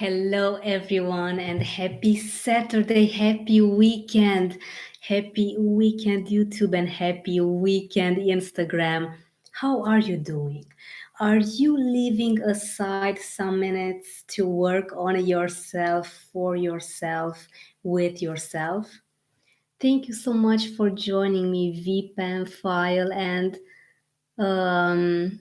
Hello, everyone, and happy Saturday, happy weekend. Happy weekend, YouTube, and happy weekend, Instagram. How are you doing? Are you leaving aside some minutes to work on yourself, for yourself, with yourself? Thank you so much for joining me, VPAM File, and um,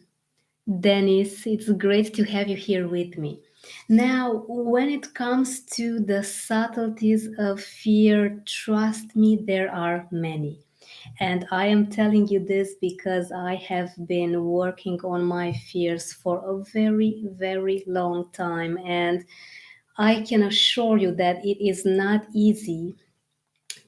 Dennis, it's great to have you here with me. Now, when it comes to the subtleties of fear, trust me, there are many. And I am telling you this because I have been working on my fears for a very, very long time. And I can assure you that it is not easy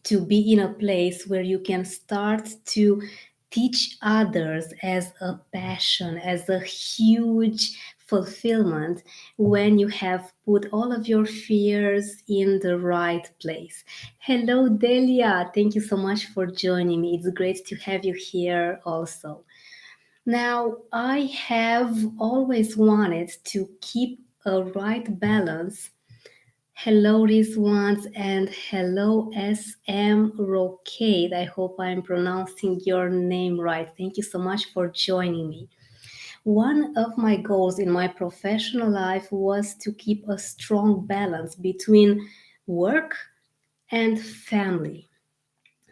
to be in a place where you can start to teach others as a passion, as a huge fulfillment when you have put all of your fears in the right place. Hello, Delia. Thank you so much for joining me. It's great to have you here also. Now, I have always wanted to keep a right balance. Hello, Rizwans, and hello, SM Rocade. I hope I'm pronouncing your name right. Thank you so much for joining me. One of my goals in my professional life was to keep a strong balance between work and family.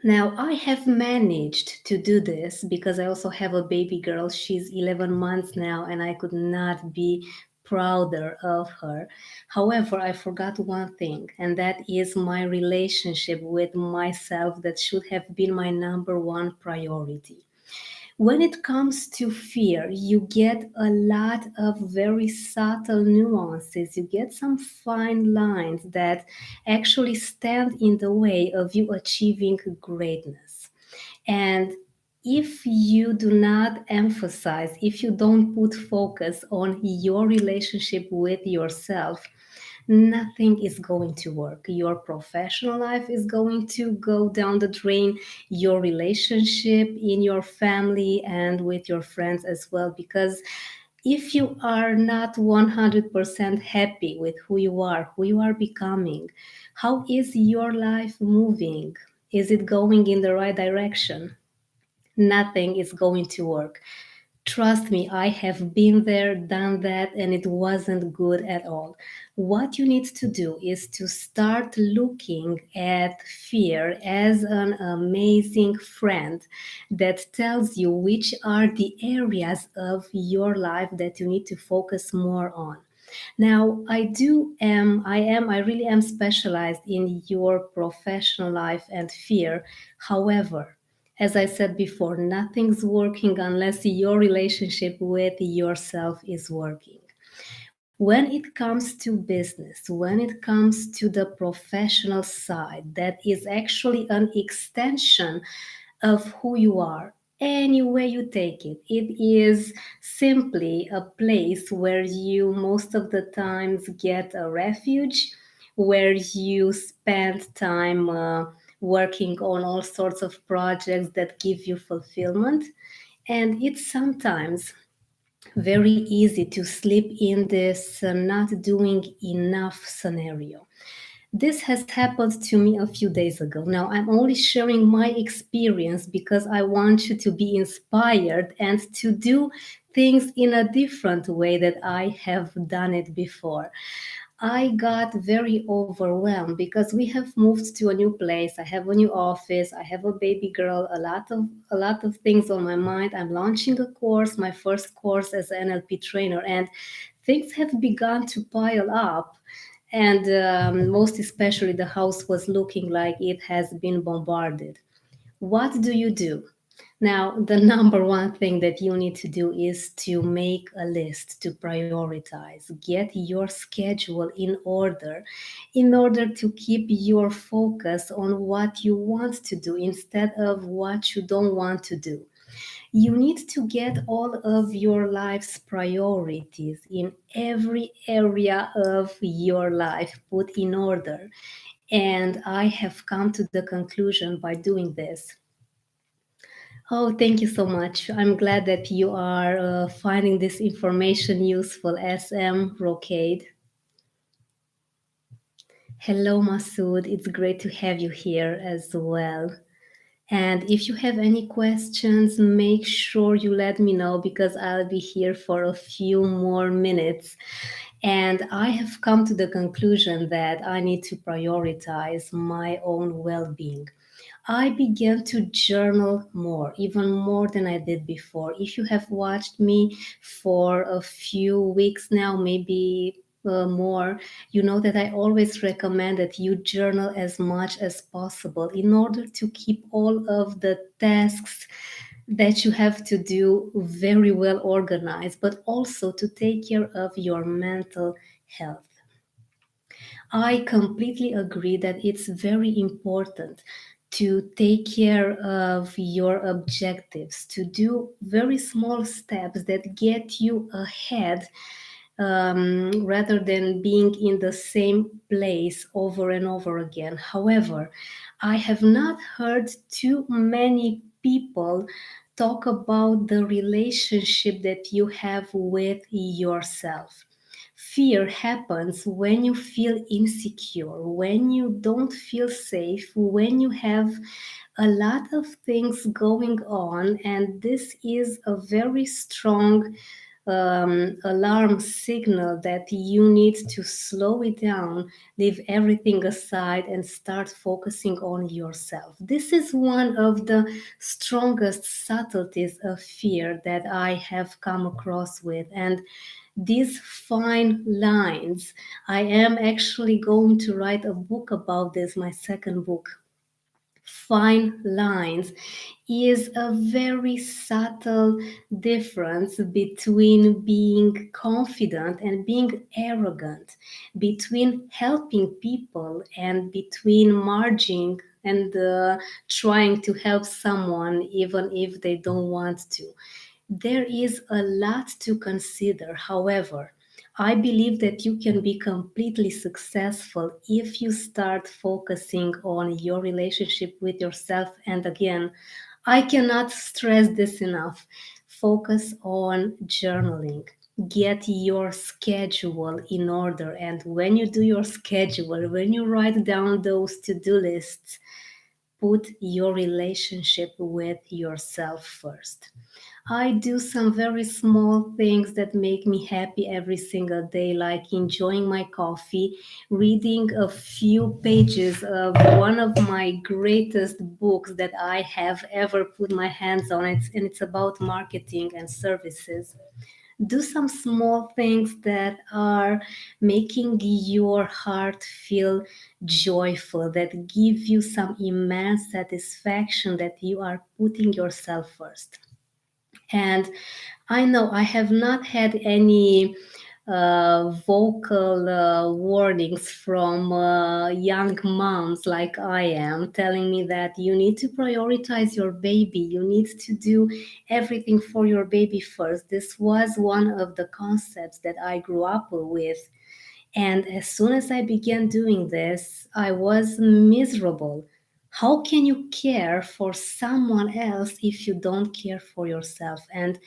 Now, I have managed to do this because I also have a baby girl. She's 11 months now, and I could not be prouder of her. However, I forgot one thing, and that is my relationship with myself that should have been my number one priority. When it comes to fear, you get a lot of very subtle nuances. You get some fine lines that actually stand in the way of you achieving greatness. And if you do not emphasize, if you don't put focus on your relationship with yourself, nothing is going to work. Your professional life is going to go down the drain, your relationship in your family and with your friends as well, because if you are not 100% happy with who you are becoming, how is your life moving? Is it going in the right direction? Nothing is going to work. Trust me, I have been there, done that, and it wasn't good at all. What you need to do is to start looking at fear as an amazing friend that tells you which are the areas of your life that you need to focus more on. Now, I really am specialized in your professional life and fear. However, as I said before, nothing's working unless your relationship with yourself is working. When it comes to business, when it comes to the professional side, that is actually an extension of who you are. Any way you take it, it is simply a place where you most of the times get a refuge, where you spend time working on all sorts of projects that give you fulfillment. And it's sometimes very easy to slip in this not doing enough scenario. This has happened to me a few days ago. Now, I'm only sharing my experience because I want you to be inspired and to do things in a different way that I have done it before. I got very overwhelmed because we have moved to a new place. I have a new office. I have a baby girl. A lot of things on my mind. I'm launching a course, my first course as an NLP trainer, and things have begun to pile up. And most especially, the house was looking like it has been bombarded. What do you do? Now, the number one thing that you need to do is to make a list, to prioritize, get your schedule in order to keep your focus on what you want to do instead of what you don't want to do. You need to get all of your life's priorities in every area of your life put in order. And I have come to the conclusion by doing this. Oh, thank you so much. I'm glad that you are finding this information useful, SM Rocade. Hello, Masood. It's great to have you here as well. And if you have any questions, make sure you let me know because I'll be here for a few more minutes. And I have come to the conclusion that I need to prioritize my own well being. I began to journal more, even more than I did before. If you have watched me for a few weeks now, maybe more, you know that I always recommend that you journal as much as possible in order to keep all of the tasks that you have to do very well organized, but also to take care of your mental health. I completely agree that it's very important to take care of your objectives, to do very small steps that get you ahead rather than being in the same place over and over again. However, I have not heard too many people talk about the relationship that you have with yourself. Fear happens when you feel insecure, when you don't feel safe, when you have a lot of things going on, and this is a very strong alarm signal that you need to slow it down, leave everything aside, and start focusing on yourself. This is one of the strongest subtleties of fear that I have come across with. And these fine lines, I am actually going to write a book about this, my second book. Fine lines is a very subtle difference between being confident and being arrogant, between helping people and between marging and trying to help someone even if they don't want to. There is a lot to consider. However, I believe that you can be completely successful if you start focusing on your relationship with yourself. And again, I cannot stress this enough. Focus on journaling. Get your schedule in order. And when you do your schedule, when you write down those to do lists, put your relationship with yourself first. I do some very small things that make me happy every single day, like enjoying my coffee, reading a few pages of one of my greatest books that I have ever put my hands on. And it's about marketing and services. Do some small things that are making your heart feel joyful, that give you some immense satisfaction that you are putting yourself first. And I know I have not had any vocal warnings from young moms like I am, telling me that you need to prioritize your baby, you need to do everything for your baby first. This was one of the concepts that I grew up with. And as soon as I began doing this, I was miserable. How can you care for someone else if you don't care for yourself? And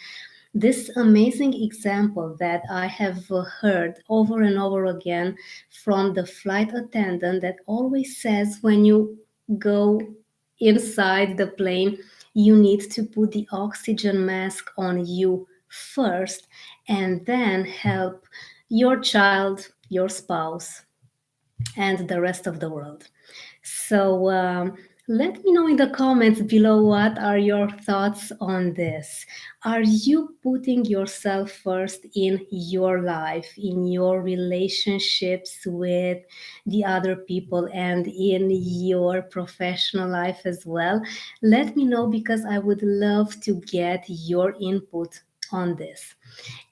this amazing example that I have heard over and over again from the flight attendant that always says when you go inside the plane, you need to put the oxygen mask on you first and then help your child, your spouse, and the rest of the world. So let me know in the comments below what are your thoughts on this. Are you putting yourself first in your life, in your relationships with the other people, and in your professional life as well? Let me know because I would love to get your input on this.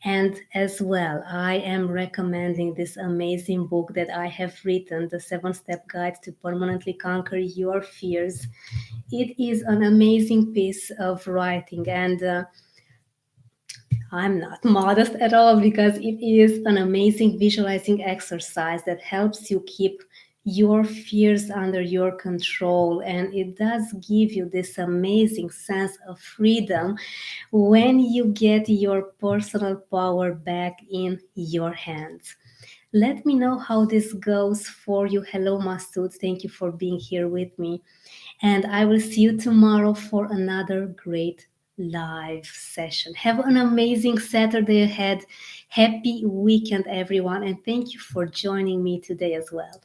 And as well, I am recommending this amazing book that I have written, The 7-Step Guide to Permanently Conquer Your Fears. It is an amazing piece of writing, and I'm not modest at all because it is an amazing visualizing exercise that helps you keep your fears under your control, and it does give you this amazing sense of freedom when you get your personal power back in your hands. Let me know how this goes for you. Hello, Masood. Thank you for being here with me. And I will see you tomorrow for another great live session. Have an amazing Saturday ahead. Happy weekend, everyone. And thank you for joining me today as well.